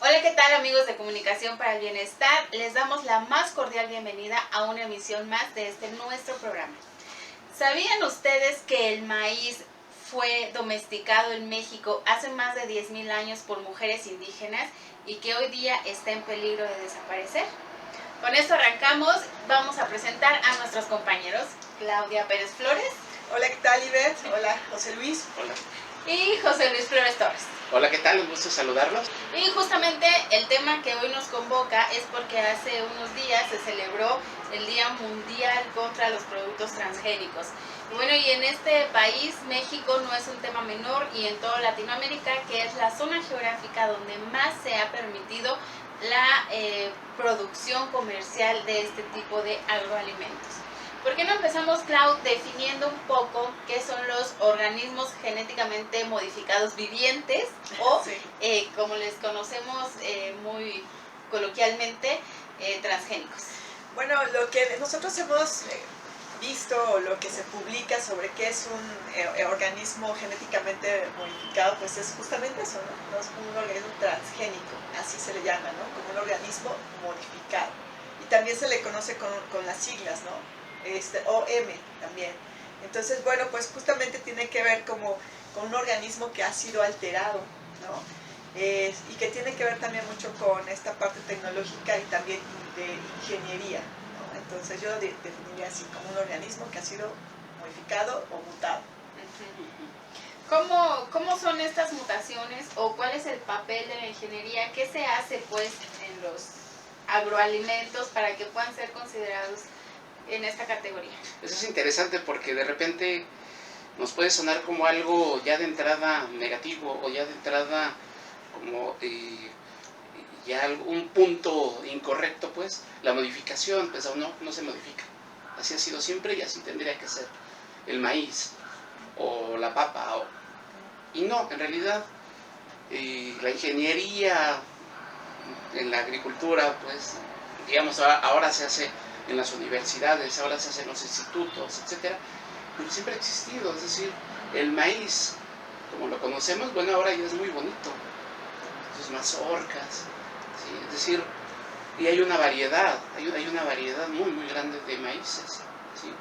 Hola, ¿qué tal amigos de Comunicación para el Bienestar? Les damos la más cordial bienvenida a una emisión más de nuestro programa. ¿Sabían ustedes que el maíz fue domesticado en México hace más de 10,000 años por mujeres indígenas y que hoy día está en peligro de desaparecer? Con esto arrancamos, vamos a presentar a nuestros compañeros. Claudia Pérez Flores. Hola, ¿qué tal, Ivette? Hola, José Luis. Hola. Y José Luis Flores Torres. Hola, ¿qué tal? Un gusto saludarlos. Y justamente el tema que hoy nos convoca es porque hace unos días se celebró el Día Mundial contra los Productos Transgénicos. Y bueno, y en este país, México, no es un tema menor, y en toda Latinoamérica, que es la zona geográfica donde más se ha permitido la producción comercial de este tipo de agroalimentos. ¿Por qué no empezamos, Clau, definiendo un poco qué son los organismos genéticamente modificados vivientes o, Sí. como les conocemos muy coloquialmente, transgénicos? Bueno, lo que nosotros hemos visto, o lo que se publica sobre qué es un organismo genéticamente modificado, pues es justamente eso, ¿no? No es un organismo transgénico, así se le llama, ¿no? Como un organismo modificado. Y también se le conoce con las siglas, ¿no? OM también. Entonces, bueno, pues justamente tiene que ver como con un organismo que ha sido alterado, ¿no? Y que tiene que ver también mucho con esta parte tecnológica y también de ingeniería, ¿no? Entonces yo definiría así, como un organismo que ha sido modificado o mutado. ¿Cómo son estas mutaciones o cuál es el papel de la ingeniería? ¿Qué se hace pues en los agroalimentos para que puedan ser considerados en esta categoría? Eso es interesante porque de repente nos puede sonar como algo ya de entrada negativo o ya de entrada como ya un punto incorrecto, pues la modificación, pues aún no se modifica. Así ha sido siempre y así tendría que ser el maíz o la papa. Y no, en realidad la ingeniería en la agricultura, pues digamos, ahora se hace en las universidades, ahora se hace en los institutos, etcétera, pero siempre ha existido. Es decir, el maíz, como lo conocemos, bueno, ahora ya es muy bonito, sus mazorcas, ¿sí? Es decir, y hay una variedad muy, muy grande de maíces, ¿sí?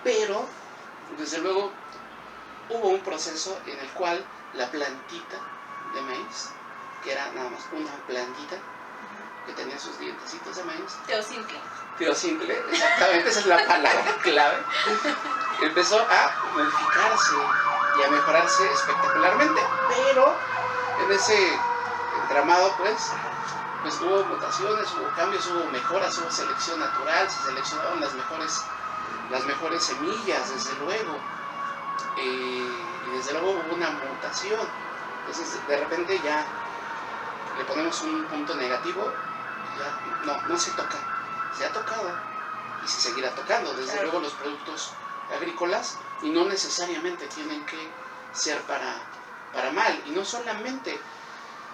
Pero, desde luego, hubo un proceso en el cual la plantita de maíz, que era nada más una plantita, que tenía sus dientecitos de maíz. Teosimple, exactamente, esa es la palabra clave. Empezó a modificarse y a mejorarse espectacularmente, pero en ese entramado pues hubo mutaciones, hubo cambios, hubo mejoras, hubo selección natural, se seleccionaron las mejores semillas, desde luego, y desde luego hubo una mutación. Entonces de repente ya le ponemos un punto negativo, ya no se toca, se ha tocado y se seguirá tocando, desde luego, los productos agrícolas, y no necesariamente tienen que ser para mal, y no solamente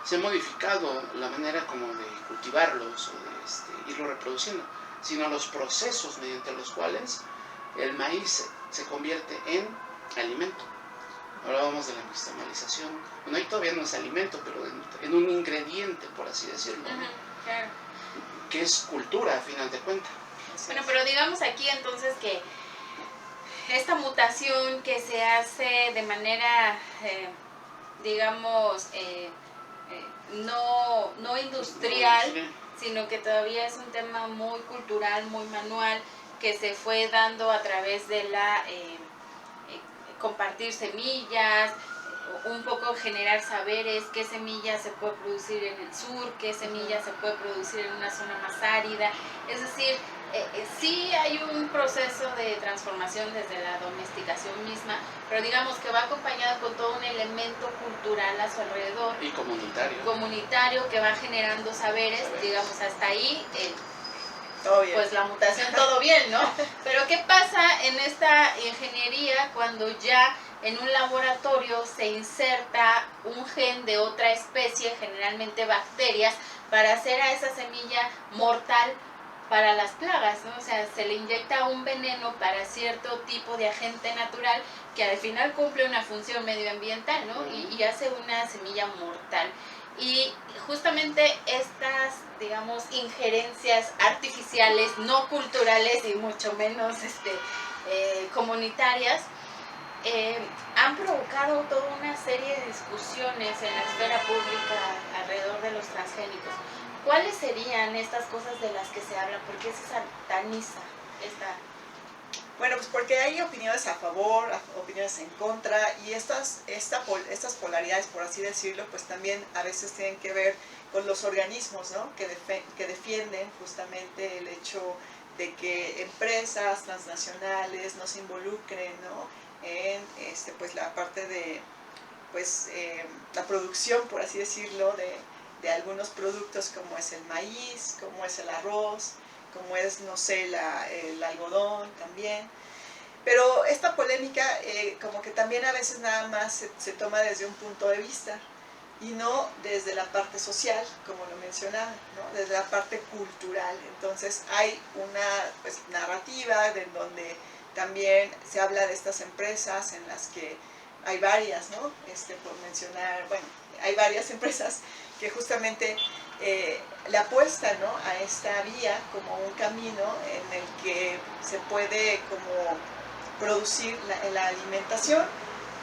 se ha modificado la manera como de cultivarlos o de irlo reproduciendo, sino los procesos mediante los cuales el maíz se convierte en alimento. Hablábamos de la nixtamalización. Bueno, ahí todavía no es alimento, pero en un ingrediente, por así decirlo, ¿no? Claro. Que es cultura, a final de cuentas. Bueno, pero digamos aquí entonces que esta mutación que se hace de manera, digamos, no industrial, sino que todavía es un tema muy cultural, muy manual, que se fue dando a través de la compartir semillas, un poco generar saberes, qué semillas se puede producir en el sur, qué semillas se puede producir en una zona más árida. Es decir, sí hay un proceso de transformación desde la domesticación misma, pero digamos que va acompañado con todo un elemento cultural a su alrededor. Y comunitario. Comunitario, que va generando saberes. Digamos, hasta ahí todo bien. Pues la mutación todo bien, ¿no? Pero ¿qué pasa en esta ingeniería cuando ya en un laboratorio se inserta un gen de otra especie, generalmente bacterias, para hacer a esa semilla mortal para las plagas, ¿no? O sea, se le inyecta un veneno para cierto tipo de agente natural que al final cumple una función medioambiental, ¿no? Y hace una semilla mortal. Y justamente estas, digamos, injerencias artificiales, no culturales y mucho menos comunitarias, han provocado toda una serie de discusiones en la esfera pública alrededor de los transgénicos. ¿Cuáles serían estas cosas de las que se habla? ¿Por qué se sataniza esta? Bueno, pues porque hay opiniones a favor, opiniones en contra, y estas polaridades, por así decirlo, pues también a veces tienen que ver con los organismos, ¿no? que defienden justamente el hecho de que empresas transnacionales no se involucren, ¿no? En pues la parte de la producción, por así decirlo, de algunos productos como es el maíz, como es el arroz, como es, no sé, el algodón también. Pero esta polémica como que también a veces nada más se toma desde un punto de vista y no desde la parte social, como lo mencionaba, ¿no? Desde la parte cultural. Entonces hay una narrativa de donde también se habla de estas empresas en las que hay varias, ¿no? Por mencionar, bueno, hay varias empresas que justamente le apuestan, ¿no? A esta vía como un camino en el que se puede como producir la alimentación,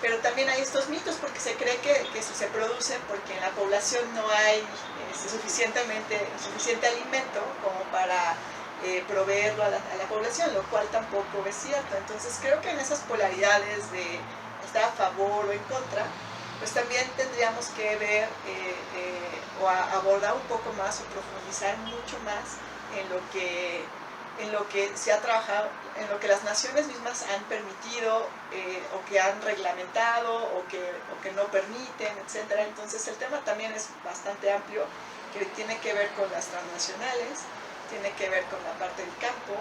pero también hay estos mitos porque se cree que se producen porque en la población no hay suficiente alimento como para proveerlo a la población, lo cual tampoco es cierto. Entonces creo que en esas polaridades de estar a favor o en contra, pues también tendríamos que ver o abordar un poco más o profundizar mucho más en lo que se ha trabajado, en lo que las naciones mismas han permitido o que han reglamentado o que no permiten, etc. Entonces el tema también es bastante amplio, que tiene que ver con las transnacionales, tiene que ver con la parte del campo,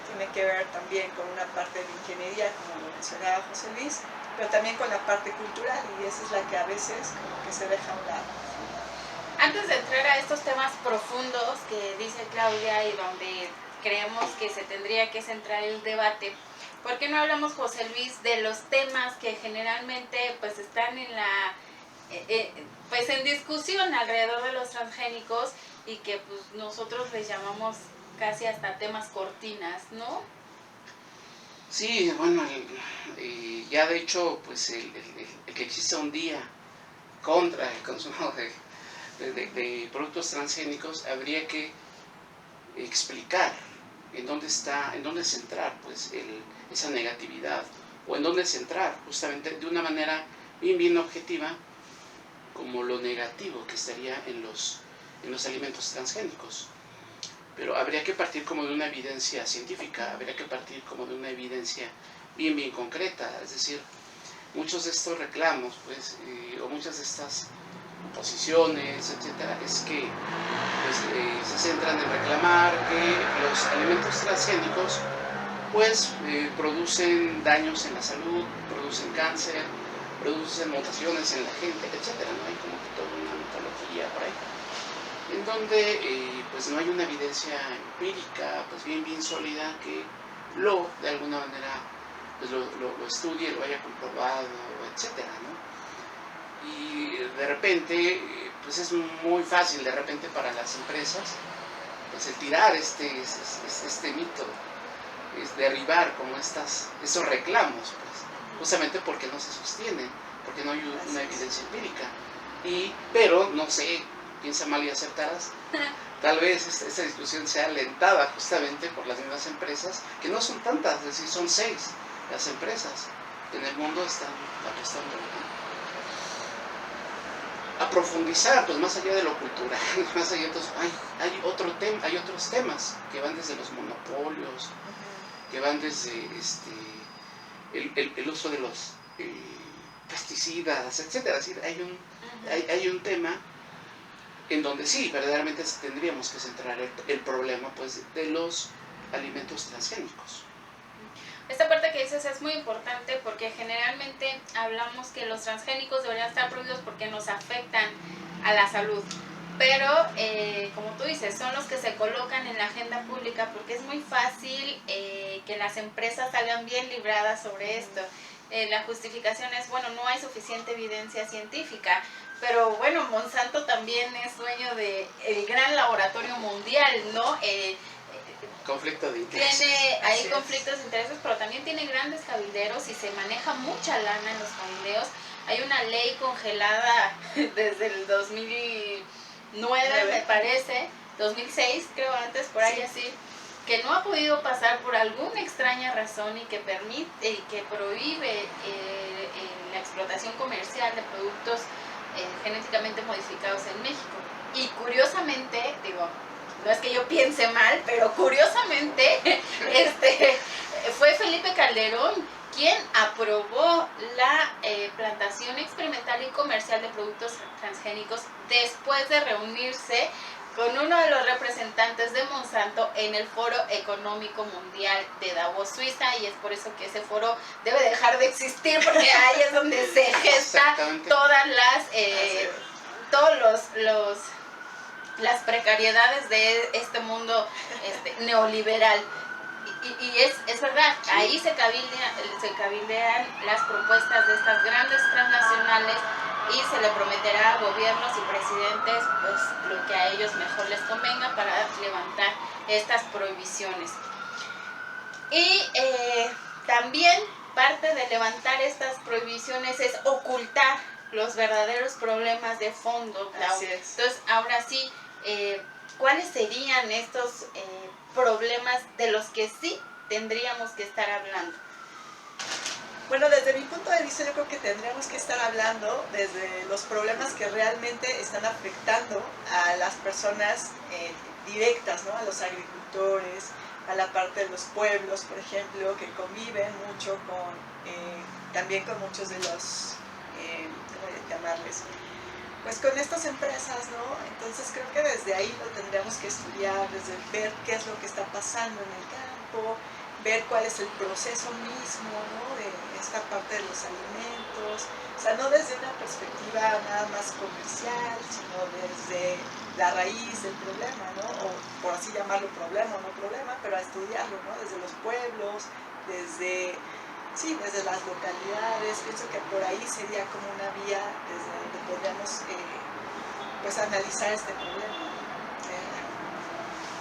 tiene que ver también con una parte de la ingeniería, como lo mencionaba José Luis, pero también con la parte cultural, y esa es la que a veces como que se deja a un lado. Antes de entrar a estos temas profundos que dice Claudia y donde creemos que se tendría que centrar el debate, ¿por qué no hablamos, José Luis, de los temas que generalmente pues están en pues en discusión alrededor de los transgénicos y que pues nosotros les llamamos casi hasta temas cortinas, ¿no? Sí, bueno, ya de hecho, pues el que exista un día contra el consumo de productos transgénicos, habría que explicar en dónde centrar pues esa negatividad, o en dónde centrar justamente de una manera bien objetiva como lo negativo que estaría en los alimentos transgénicos. Pero habría que partir como de una evidencia científica, habría que partir como de una evidencia bien concreta, es decir, muchos de estos reclamos, pues, o muchas de estas posiciones, etcétera, es que pues, se centran en reclamar que los alimentos transgénicos pues producen daños en la salud, producen cáncer, producen mutaciones en la gente, etcétera, ¿no? Hay como que toda una mitología por ahí, en donde pues no hay una evidencia empírica pues bien sólida que de alguna manera pues lo estudie, lo haya comprobado, etcétera, ¿no? Y de repente pues es muy fácil de repente para las empresas pues el tirar este mito, es derribar como estos reclamos, pues, justamente porque no se sostienen, porque no hay una evidencia empírica. Pero no sé, piensa mal y acertarás, tal vez esta discusión sea alentada justamente por las mismas empresas, que no son tantas, es decir, son 6 las empresas que en el mundo están apostando a profundizar, pues más allá de lo cultural, más allá de otros, hay otros temas que van desde los monopolios, que van desde el uso de los pesticidas, etcétera. Es decir, hay un tema en donde sí, verdaderamente tendríamos que centrar el problema pues, de los alimentos transgénicos. Esta parte que dices es muy importante porque generalmente hablamos que los transgénicos deberían estar prohibidos porque nos afectan a la salud. Pero, como tú dices, son los que se colocan en la agenda pública porque es muy fácil que las empresas salgan bien libradas sobre esto. La justificación es, bueno, no hay suficiente evidencia científica, pero bueno, Monsanto también es dueño de el gran laboratorio mundial, ¿no? Conflicto de intereses. Tiene ahí conflictos de intereses, pero también tiene grandes cabilderos y se maneja mucha lana en los cabildeos. Hay una ley congelada desde el 2009, me parece, 2006 creo, antes, por ahí así, que no ha podido pasar por alguna extraña razón y que permite y que prohíbe la explotación comercial de productos genéticamente modificados en México. Y curiosamente, digo, no es que yo piense mal, pero curiosamente fue Felipe Calderón quien aprobó la plantación experimental y comercial de productos transgénicos después de reunirse con uno de los representantes de Monsanto en el Foro Económico Mundial de Davos, Suiza, y es por eso que ese foro debe dejar de existir, porque ahí es donde se gesta todas las precariedades de este mundo neoliberal. Y es verdad, ahí se cabildean las propuestas de estas grandes transnacionales y se le prometerá a gobiernos y presidentes pues lo que a ellos mejor les convenga para levantar estas prohibiciones. Y también parte de levantar estas prohibiciones es ocultar los verdaderos problemas de fondo, Claudia. Entonces, ahora sí, ¿cuáles serían estos problemas de los que sí tendríamos que estar hablando? Bueno, desde mi punto de vista yo creo que tendríamos que estar hablando desde los problemas que realmente están afectando a las personas directas, ¿no? A los agricultores, a la parte de los pueblos, por ejemplo, que conviven mucho también con muchos de los, ¿cómo llamarles? Pues con estas empresas, ¿no? Entonces creo que desde ahí lo tendríamos que estudiar, desde ver qué es lo que está pasando en el campo, ver cuál es el proceso mismo, ¿no? De esta parte de los alimentos, o sea, no desde una perspectiva nada más comercial, sino desde la raíz del problema, ¿no? O por así llamarlo problema o no problema, pero a estudiarlo, ¿no? Desde los pueblos, desde las localidades. Pienso que por ahí sería como una vía desde donde podríamos pues analizar este problema.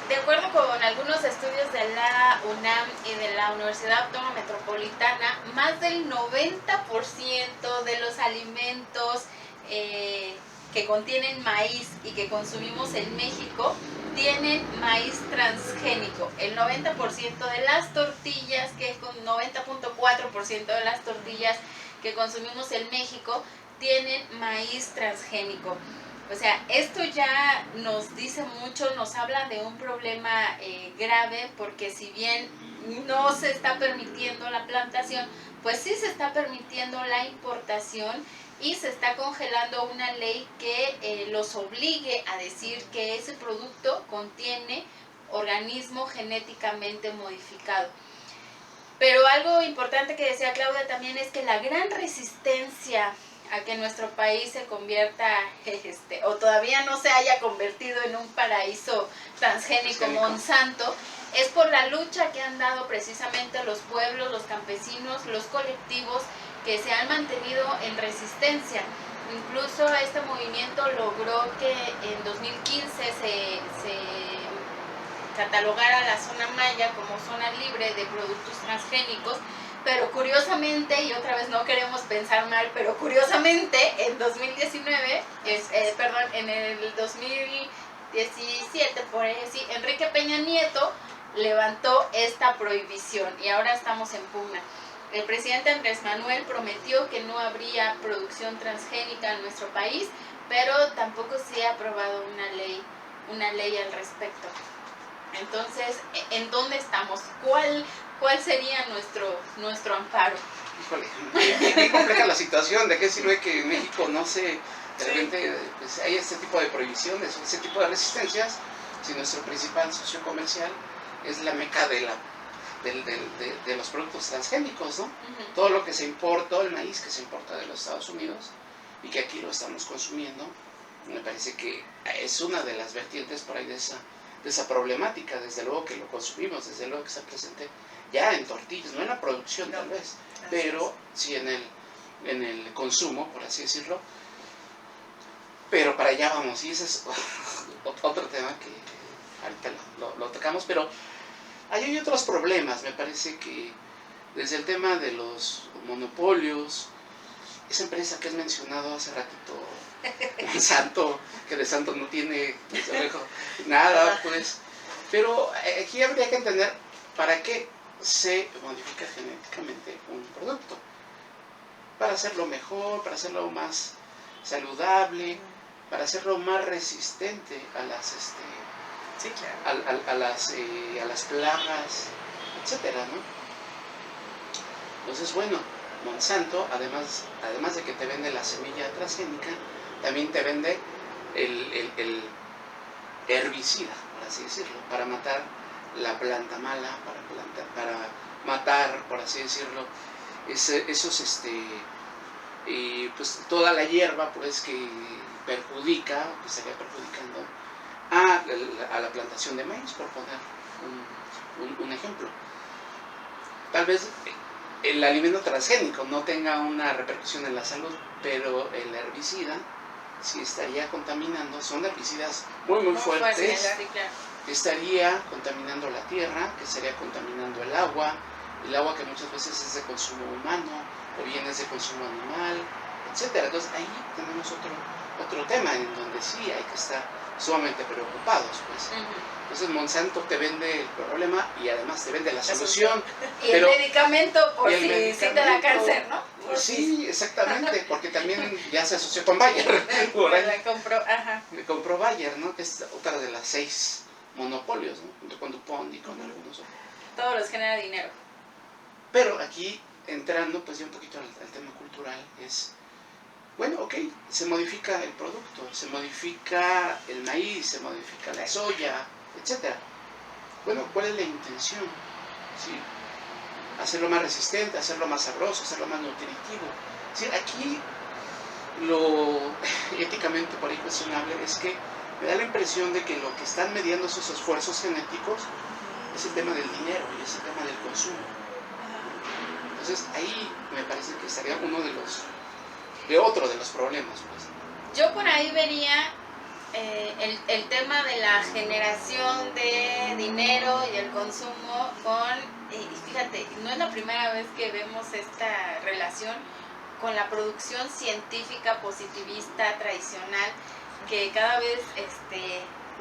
De acuerdo con algunos estudios de la UNAM y de la Universidad Autónoma Metropolitana, más del 90% de los alimentos que contienen maíz y que consumimos en México tienen maíz transgénico. El 90% de las tortillas, 90.4% de las tortillas que consumimos en México tienen maíz transgénico. O sea, esto ya nos dice mucho, nos habla de un problema grave, porque si bien no se está permitiendo la plantación, pues sí se está permitiendo la importación y se está congelando una ley que los obligue a decir que ese producto contiene organismo genéticamente modificado. Pero algo importante que decía Claudia también es que la gran resistencia a que nuestro país se convierta, o todavía no se haya convertido en un paraíso transgénico Monsanto, es por la lucha que han dado precisamente los pueblos, los campesinos, los colectivos que se han mantenido en resistencia. Incluso este movimiento logró que en 2015 se catalogara la zona maya como zona libre de productos transgénicos. Pero curiosamente, y otra vez no queremos pensar mal, pero curiosamente en 2019, en el 2017, por ahí sí, Enrique Peña Nieto levantó esta prohibición y ahora estamos en pugna. El presidente Andrés Manuel prometió que no habría producción transgénica en nuestro país, pero tampoco se ha aprobado una ley al respecto. Entonces, ¿en dónde estamos? ¿Cuál sería nuestro amparo? Híjole, muy compleja la situación. ¿De qué sirve que en México no se, de repente, pues, hay este tipo de prohibiciones, ese tipo de resistencias, si nuestro principal socio comercial es la meca de los productos transgénicos, ¿no? Uh-huh. Todo lo que se importa, el maíz que se importa de los Estados Unidos y que aquí lo estamos consumiendo, me parece que es una de las vertientes por ahí de esa problemática. Desde luego que lo consumimos, desde luego que está presente ya en tortillas, no en la producción tal vez, pero sí en el consumo, por así decirlo. Pero para allá vamos, y ese es otro tema que ahorita lo tocamos, pero hay otros problemas. Me parece que desde el tema de los monopolios, esa empresa que has mencionado hace ratito, Monsanto, que de santo no tiene nada, pues. Pero aquí habría que entender para qué se modifica genéticamente un producto. Para hacerlo mejor, para hacerlo más saludable, para hacerlo más resistente a las sí, claro. a las plagas, etcétera, ¿no? Entonces, bueno, Monsanto, además de que te vende la semilla transgénica, también te vende el herbicida, por así decirlo, para matar la planta mala, para matar, por así decirlo, pues toda la hierba pues que perjudica, que estaría perjudicando a la plantación de maíz, por poner un ejemplo. Tal vez el alimento transgénico no tenga una repercusión en la salud, pero el herbicida sí estaría contaminando, son herbicidas muy fuertes, estaría contaminando la tierra, que estaría contaminando el agua que muchas veces es de consumo humano, o bien es de consumo animal, etcétera. Entonces ahí tenemos otro tema en donde sí hay que estar sumamente preocupados, pues. Entonces Monsanto te vende el problema y además te vende la solución. Y el medicamento por si te da cáncer, ¿no? Sí, exactamente, porque también ya se asoció con Bayer. Le compró Bayer, ¿no? Que es otra de las 6 monopolios, ¿no? Junto con DuPont y con algunos otros. Todos los genera dinero. Pero aquí, entrando pues ya un poquito al tema cultural, es, bueno, ok, se modifica el producto, se modifica el maíz, se modifica la soya, etc. Bueno, ¿cuál es la intención? ¿Sí? Hacerlo más resistente, hacerlo más sabroso, hacerlo más nutritivo. ¿Sí? Aquí lo éticamente por ahí cuestionable es que me da la impresión de que lo que están mediando esos esfuerzos genéticos es el tema del dinero y es el tema del consumo. Entonces ahí me parece que estaría otro de los problemas, pues. Yo por ahí vería el tema de la generación de dinero y el consumo y fíjate, no es la primera vez que vemos esta relación con la producción científica positivista tradicional, que cada vez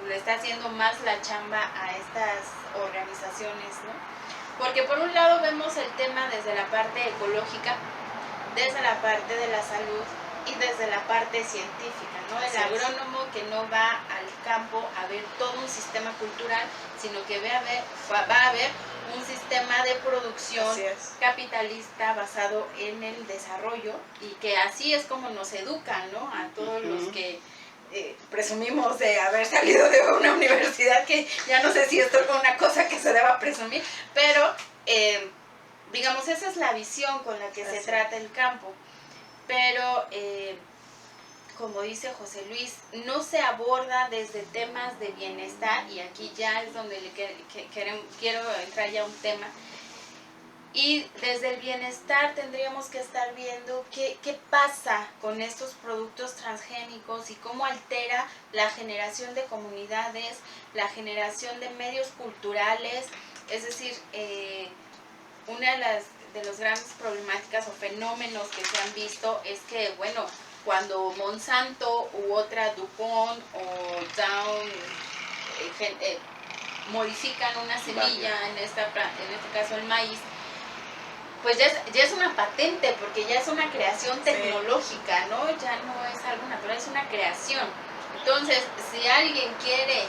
le está haciendo más la chamba a estas organizaciones, ¿no? Porque por un lado vemos el tema desde la parte ecológica, desde la parte de la salud y desde la parte científica, ¿no? El agrónomo que no va al campo a ver todo un sistema cultural, sino que va a ver un sistema de producción capitalista basado en el desarrollo, y que así es como nos educan, ¿no? A todos los que presumimos de haber salido de una universidad, que ya no sé si esto es una cosa que se deba presumir, pero digamos, esa es la visión con la que se trata el campo. Pero como dice José Luis, no se aborda desde temas de bienestar, y aquí ya es donde quiero entrar ya a un tema. Y desde el bienestar tendríamos que estar viendo qué pasa con estos productos transgénicos y cómo altera la generación de comunidades, la generación de medios culturales. Es decir, una de las grandes problemáticas o fenómenos que se han visto es que, bueno, cuando Monsanto u otra DuPont o Dow modifican una semilla, en este caso el maíz, pues ya es una patente, porque ya es una creación tecnológica, ¿no? Ya no es algo natural, es una creación. Entonces, si alguien quiere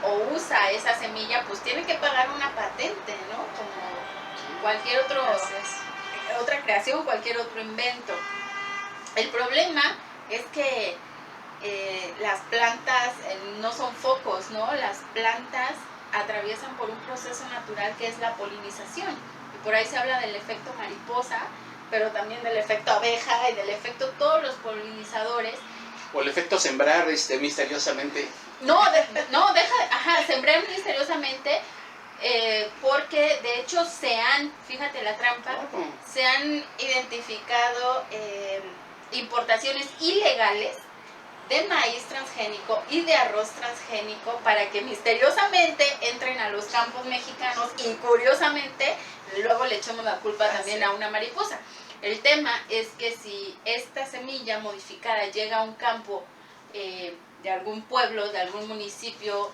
o usa esa semilla, pues tiene que pagar una patente, ¿no? Como cualquier otra creación, cualquier otro invento. El problema es que las plantas no son focos, ¿no? Las plantas atraviesan por un proceso natural que es la polinización. Y por ahí se habla del efecto mariposa, pero también del efecto abeja y del efecto todos los polinizadores. O el efecto sembrar misteriosamente. Sembrar misteriosamente, porque de hecho fíjate la trampa, se han identificado importaciones ilegales de maíz transgénico y de arroz transgénico para que misteriosamente entren a los campos mexicanos y curiosamente luego le echamos la culpa también a una mariposa. El tema es que si esta semilla modificada llega a un campo de algún pueblo, de algún municipio,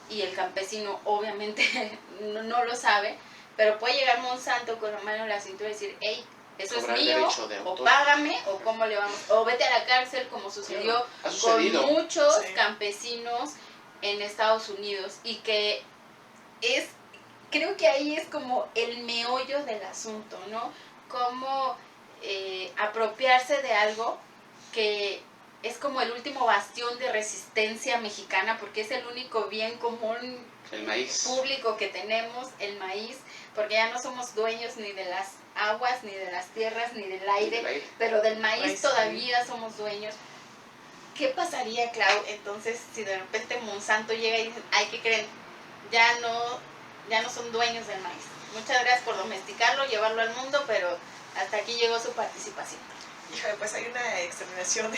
y el campesino obviamente no lo sabe, pero puede llegar Monsanto con la mano en la cintura y decir, hey, eso es mío, o págame, o cómo le vamos, o vete a la cárcel, como sucedió con muchos campesinos en Estados Unidos, y que creo que ahí es como el meollo del asunto, ¿no? Cómo apropiarse de algo que es como el último bastión de resistencia mexicana, porque es el único bien común público que tenemos, el maíz, porque ya no somos dueños ni de las aguas, ni de las tierras, ni del aire, pero del maíz todavía somos dueños. ¿Qué pasaría, Clau, entonces, si de repente Monsanto llega y dice, ay, ¿qué creen? Ya no son dueños del maíz. Muchas gracias por domesticarlo, llevarlo al mundo, pero hasta aquí llegó su participación. Híjole, pues hay una exterminación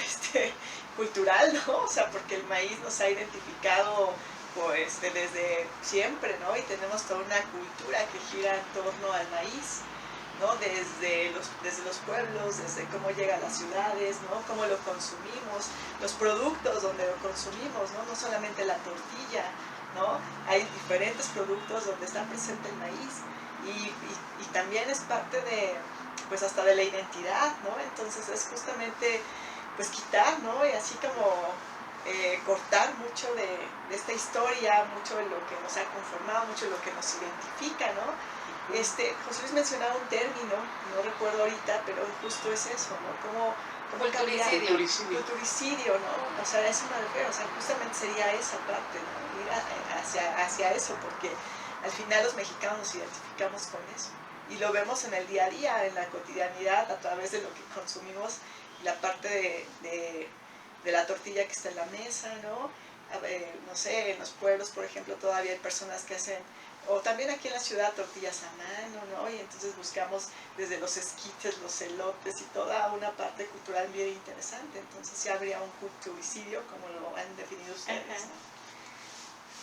cultural, ¿no? O sea, porque el maíz nos ha identificado pues, desde siempre, ¿no? Y tenemos toda una cultura que gira en torno al maíz, ¿no? Desde los pueblos, desde cómo llega a las ciudades, ¿no? Cómo lo consumimos, los productos donde lo consumimos, ¿no? No solamente la tortilla, ¿no? Hay diferentes productos donde está presente el maíz y también es parte de, pues hasta de la identidad, ¿no? Entonces es justamente, pues quitar, ¿no? Y así como cortar mucho de esta historia, mucho de lo que nos ha conformado, mucho de lo que nos identifica, ¿no? José Luis mencionaba un término, no recuerdo ahorita, pero justo es eso, ¿no? Como culturicidio, ¿no? O sea, eso me refiero, o sea, justamente sería esa parte, ¿no? Ir hacia eso, porque al final los mexicanos nos identificamos con eso. Y lo vemos en el día a día, en la cotidianidad, a través de lo que consumimos, la parte de la tortilla que está en la mesa, ¿no? No sé, en los pueblos, por ejemplo, todavía hay personas que hacen, o también aquí en la ciudad, tortillas a mano, ¿no? Y entonces buscamos desde los esquites, los elotes y toda una parte cultural bien interesante. Entonces sí habría un culturicidio, como lo han definido ustedes, ¿no?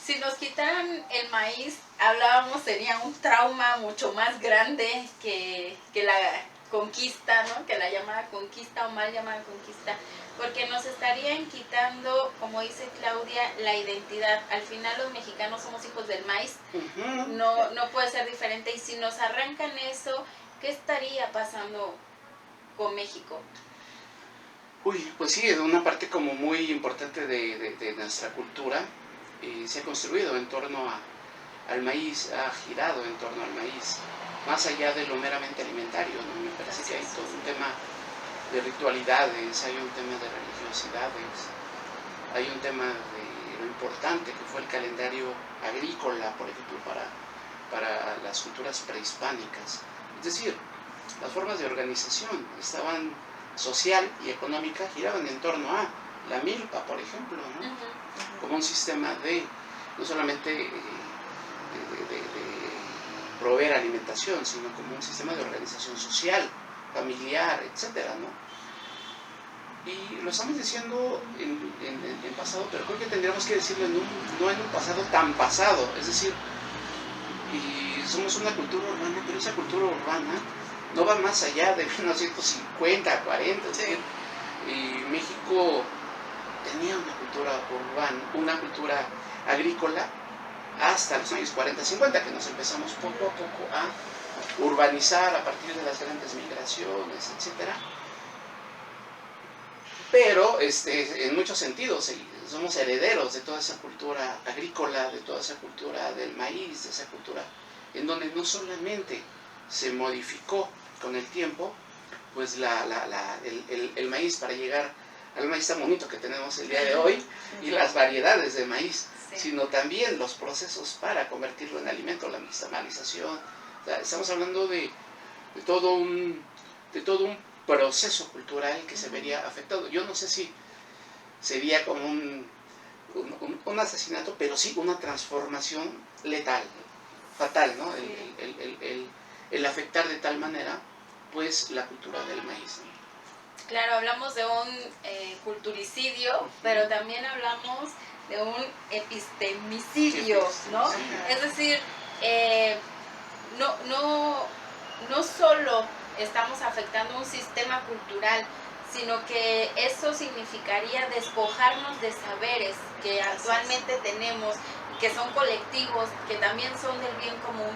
Si nos quitaran el maíz, hablábamos, sería un trauma mucho más grande que la conquista, ¿no? Que la llamada conquista o mal llamada conquista, porque nos estarían quitando, como dice Claudia, la identidad. Al final los mexicanos somos hijos del maíz, no puede ser diferente, y si nos arrancan eso, ¿qué estaría pasando con México? Uy, pues sí, una parte como muy importante de nuestra cultura se ha construido en torno al maíz, ha girado en torno al maíz, más allá de lo meramente alimentario, ¿no? Me parece que hay todo un tema de ritualidades, hay un tema de religiosidades, hay un tema de lo importante que fue el calendario agrícola, por ejemplo, para las culturas prehispánicas. Es decir, las formas de organización estaban social y económica, giraban en torno a la milpa, por ejemplo, ¿no? Como un sistema no solamente de proveer alimentación, sino como un sistema de organización social, familiar, etcétera, ¿no? Y lo estamos diciendo en pasado, pero creo que tendríamos que decirlo no en un pasado tan pasado, es decir, y somos una cultura urbana, pero esa cultura urbana no va más allá de 1950, 40, es decir, y México tenía una cultura urbana, una cultura agrícola hasta los años 40, 50, que nos empezamos poco a poco a urbanizar a partir de las grandes migraciones, etc. Pero en muchos sentidos somos herederos de toda esa cultura agrícola, de toda esa cultura del maíz, de esa cultura en donde no solamente se modificó con el tiempo, pues el maíz para llegar al maíz tan bonito que tenemos el día de hoy y las variedades de maíz, sino también los procesos para convertirlo en alimento, la nixtamalización. O sea, estamos hablando de todo un proceso cultural que se vería afectado. Yo no sé si sería como un asesinato, pero sí una transformación letal, fatal, ¿no? El afectar de tal manera pues la cultura del maíz, ¿no? Claro, hablamos de un culturicidio, pero también hablamos de un epistemicidio, ¿no? Sí. Es decir, no solo estamos afectando un sistema cultural, sino que eso significaría despojarnos de saberes que actualmente tenemos, que son colectivos, que también son del bien común.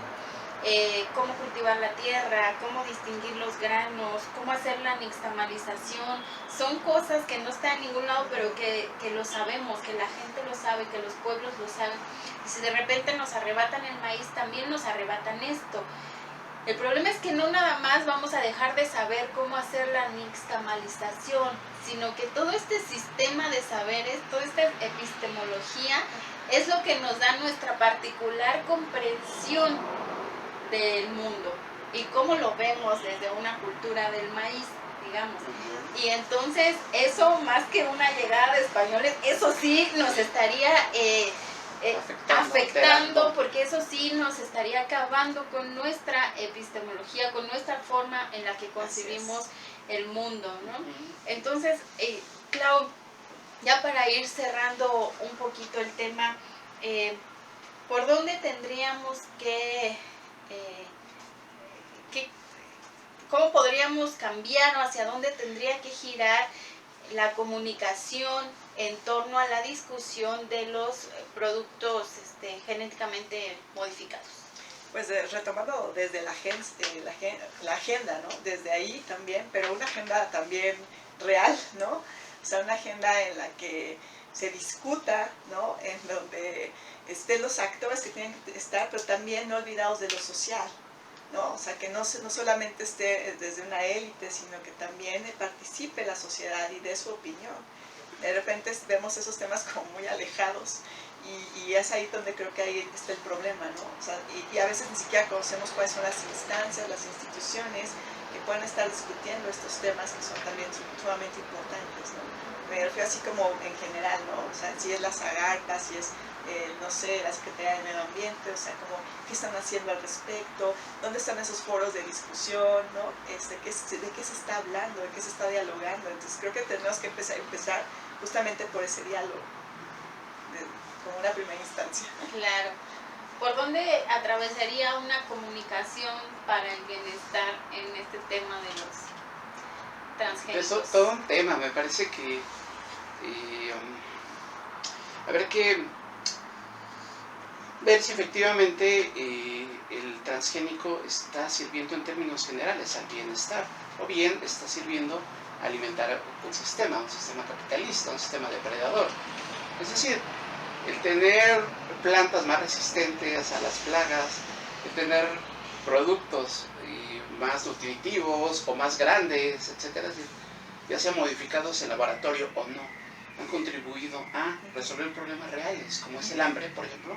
Cómo cultivar la tierra, cómo distinguir los granos, cómo hacer la nixtamalización. Son cosas que no están en ningún lado, pero que lo sabemos, que la gente lo sabe, que los pueblos lo saben. Y si de repente nos arrebatan el maíz, también nos arrebatan esto. El problema es que no nada más vamos a dejar de saber cómo hacer la nixtamalización, sino que todo este sistema de saberes, toda esta epistemología, es lo que nos da nuestra particular comprensión del mundo y cómo lo vemos desde una cultura del maíz, digamos. Y entonces eso, más que una llegada de españoles, eso sí nos estaría afectando, porque eso sí nos estaría acabando con nuestra epistemología, con nuestra forma en la que concebimos el mundo, ¿no? Entonces, Clau, ya para ir cerrando un poquito el tema, ¿por dónde tendríamos cómo podríamos cambiar o hacia dónde tendría que girar la comunicación en torno a la discusión de los productos genéticamente modificados? Pues retomando desde la agenda, ¿no? Desde ahí también, pero una agenda también real, ¿no? O sea, una agenda en la que se discuta, ¿no? En donde estén los actores que tienen que estar, pero también no olvidados de lo social, ¿no? O sea, que no solamente esté desde una élite, sino que también participe la sociedad y dé su opinión. De repente vemos esos temas como muy alejados y es ahí donde creo que ahí está el problema, ¿no? O sea, y a veces ni siquiera conocemos cuáles son las instancias, las instituciones que pueden estar discutiendo estos temas que son también sumamente importantes, ¿no? Me refiero así como en general, ¿no? O sea, si es la SAGARTA, si es, no sé, la Secretaría de Medio Ambiente, o sea, como, ¿qué están haciendo al respecto? ¿Dónde están esos foros de discusión, ¿no? ¿De qué se está hablando? ¿De qué se está dialogando? Entonces creo que tenemos que empezar justamente por ese diálogo, como una primera instancia. Claro. ¿Por dónde atravesaría una comunicación para el bienestar en este tema de los transgénicos? Es todo un tema, me parece que habrá que ver si efectivamente el transgénico está sirviendo en términos generales al bienestar, o bien está sirviendo a alimentar un sistema capitalista, un sistema depredador. Es decir, el tener plantas más resistentes a las plagas, el tener productos más nutritivos o más grandes, etcétera, ya sean modificados en laboratorio o no, han contribuido a resolver problemas reales, como es el hambre, por ejemplo.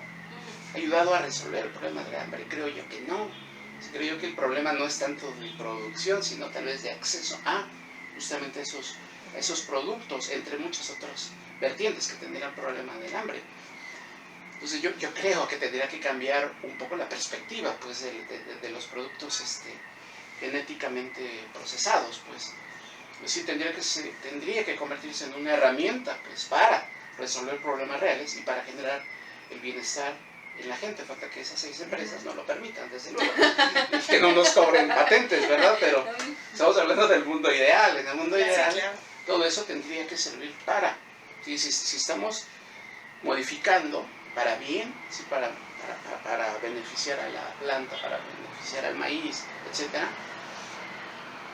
¿Ha ayudado a resolver el problema del hambre? Creo yo que no. Creo yo que el problema no es tanto de producción, sino tal vez de acceso a justamente esos productos, entre muchas otras vertientes que tendrían el problema del hambre. Entonces yo creo que tendría que cambiar un poco la perspectiva, pues, de los productos genéticamente procesados, pues. Sí, tendría que convertirse en una herramienta, pues, para resolver problemas reales y para generar el bienestar en la gente. Falta que esas 6 empresas no lo permitan, desde luego, y que no nos cobren patentes, ¿verdad? Pero estamos hablando del mundo ideal. En el mundo ideal, todo eso tendría que servir para, si estamos modificando para bien, ¿sí? para beneficiar a la planta, para beneficiar al maíz, etc.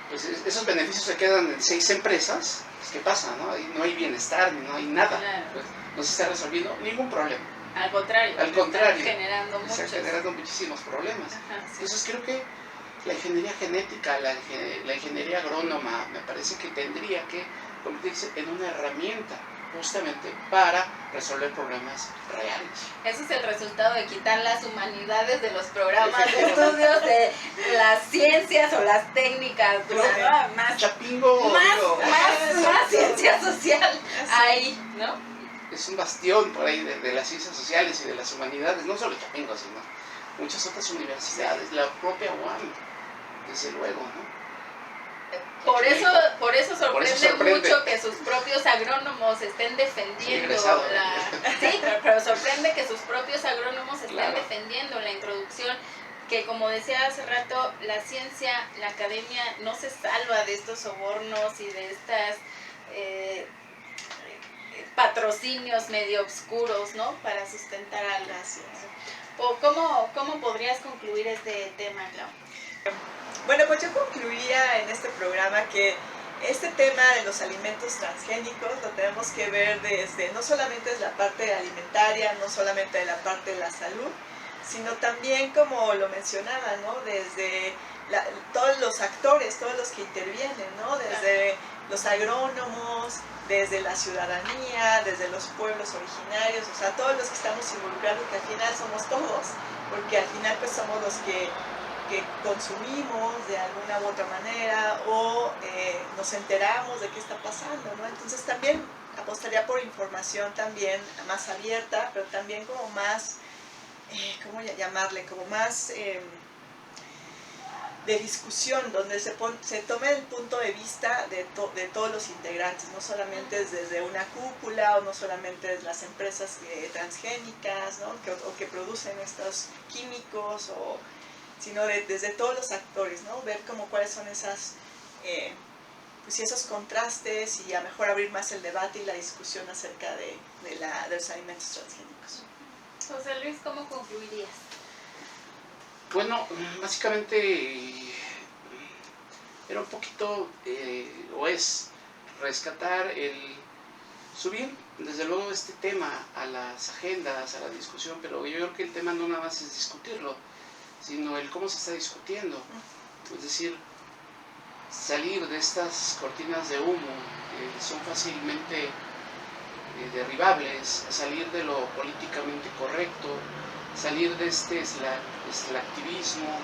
Pues esos beneficios se quedan en 6 empresas. Pues, ¿qué pasa? No hay bienestar, no hay nada. Claro. Pues, no se está resolviendo ningún problema. Al contrario. Está generando muchísimos problemas. Ajá, sí. Entonces creo que la ingeniería genética, la ingeniería agrónoma, me parece que tendría que convertirse en una herramienta justamente para resolver problemas reales. Ese es el resultado de quitar las humanidades de los programas de estudios de las ciencias o las técnicas, ¿no? Más Chapingo, más ciencia social ahí, ¿no? Es un bastión por ahí de las ciencias sociales y de las humanidades, no solo Chapingo, sino muchas otras universidades, la propia UAM, desde luego, ¿no? Por eso sorprende sorprende. mucho que sus propios agrónomos estén defendiendo Sí, sí, pero sorprende que sus propios agrónomos estén Claro. defendiendo la introducción, que como decía hace rato, la ciencia, la academia no se salva de estos sobornos y de estas patrocinios medio oscuros, ¿no? Para sustentar algo. Gracias. ¿O cómo podrías concluir este tema, Clau? Bueno, pues yo concluiría en este programa que este tema de los alimentos transgénicos lo tenemos que ver desde, no solamente desde la parte alimentaria, no solamente de la parte de la salud, sino también, como lo mencionaba, ¿no? Desde todos los actores, todos los que intervienen, ¿no? Desde los agrónomos, desde la ciudadanía, desde los pueblos originarios, o sea, todos los que estamos involucrados, que al final somos todos, porque al final pues somos los que consumimos de alguna u otra manera o nos enteramos de qué está pasando, ¿no? Entonces también apostaría por información también más abierta, pero también como más, ¿cómo llamarle? Como más de discusión, donde se tome el punto de vista de todos los integrantes, no solamente desde una cúpula o no solamente desde las empresas transgénicas, ¿no? o que producen estos químicos, sino desde todos los actores, ¿no? Ver como cuáles son esas, pues esos contrastes y a lo mejor abrir más el debate y la discusión acerca de los alimentos transgénicos. José Luis, ¿cómo concluirías? Bueno, básicamente era un poquito, o es, rescatar subir desde luego este tema a las agendas, a la discusión, pero yo creo que el tema no nada más es discutirlo, sino el cómo se está discutiendo. Es decir, salir de estas cortinas de humo que son fácilmente derribables, salir de lo políticamente correcto, salir de este activismo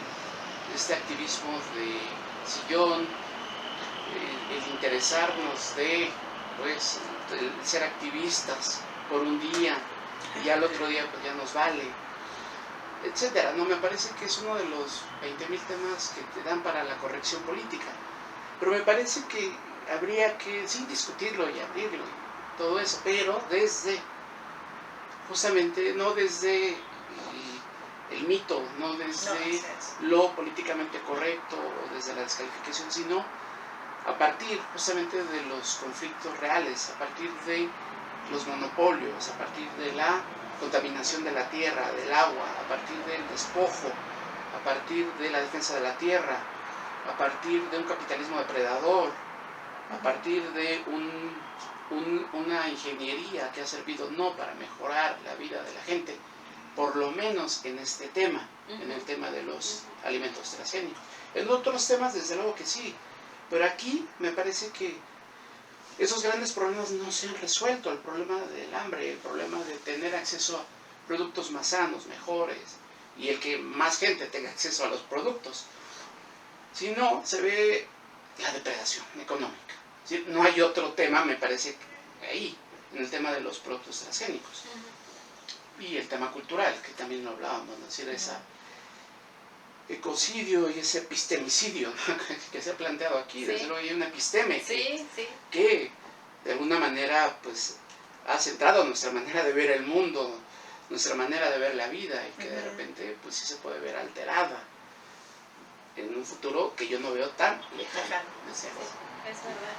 de sillón, el interesarnos pues, el ser activistas por un día y ya el otro día pues ya nos vale, etcétera. No, me parece que es uno de los 20.000 temas que te dan para la corrección política, pero me parece que habría que sí discutirlo y abrirlo, todo eso, pero justamente no desde el mito, no desde lo políticamente correcto o desde la descalificación, sino a partir justamente de los conflictos reales, a partir de los monopolios, a partir de la contaminación de la tierra, del agua, a partir del despojo, a partir de la defensa de la tierra, a partir de un capitalismo depredador, a partir de una ingeniería que ha servido no para mejorar la vida de la gente, por lo menos en este tema, en el tema de los alimentos transgénicos. En otros temas, desde luego que sí, pero aquí me parece que esos grandes problemas no se han resuelto, el problema del hambre, el problema de tener acceso a productos más sanos, mejores, y el que más gente tenga acceso a los productos. Si no, se ve la depredación económica. ¿Sí? No hay otro tema, me parece, ahí, en el tema de los productos transgénicos. Y el tema cultural, que también lo hablábamos, ¿no? Es decir, ese ecocidio y ese epistemicidio, ¿no? que se ha planteado aquí. Sí. Desde luego hay una episteme que de alguna manera pues, ha centrado nuestra manera de ver el mundo, nuestra manera de ver la vida, y que de repente pues, sí se puede ver alterada en un futuro que yo no veo tan lejano. Es verdad.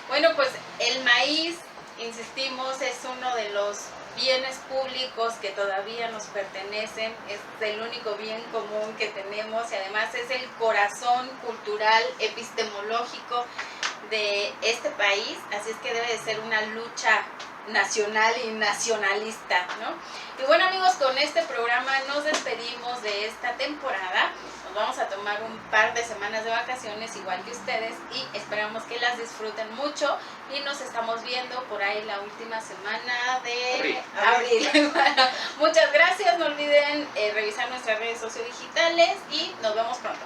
Bueno, pues el maíz, insistimos, es uno de los bienes públicos que todavía nos pertenecen, es el único bien común que tenemos y además es el corazón cultural, epistemológico de este país, así es que debe de ser una lucha nacional y nacionalista, ¿no? Y bueno, amigos, con este programa nos despedimos de esta temporada. Nos vamos a tomar un par de semanas de vacaciones igual que ustedes y esperamos que las disfruten mucho y nos estamos viendo por ahí la última semana de abril. Bueno, muchas gracias, no olviden revisar nuestras redes sociodigitales y nos vemos pronto.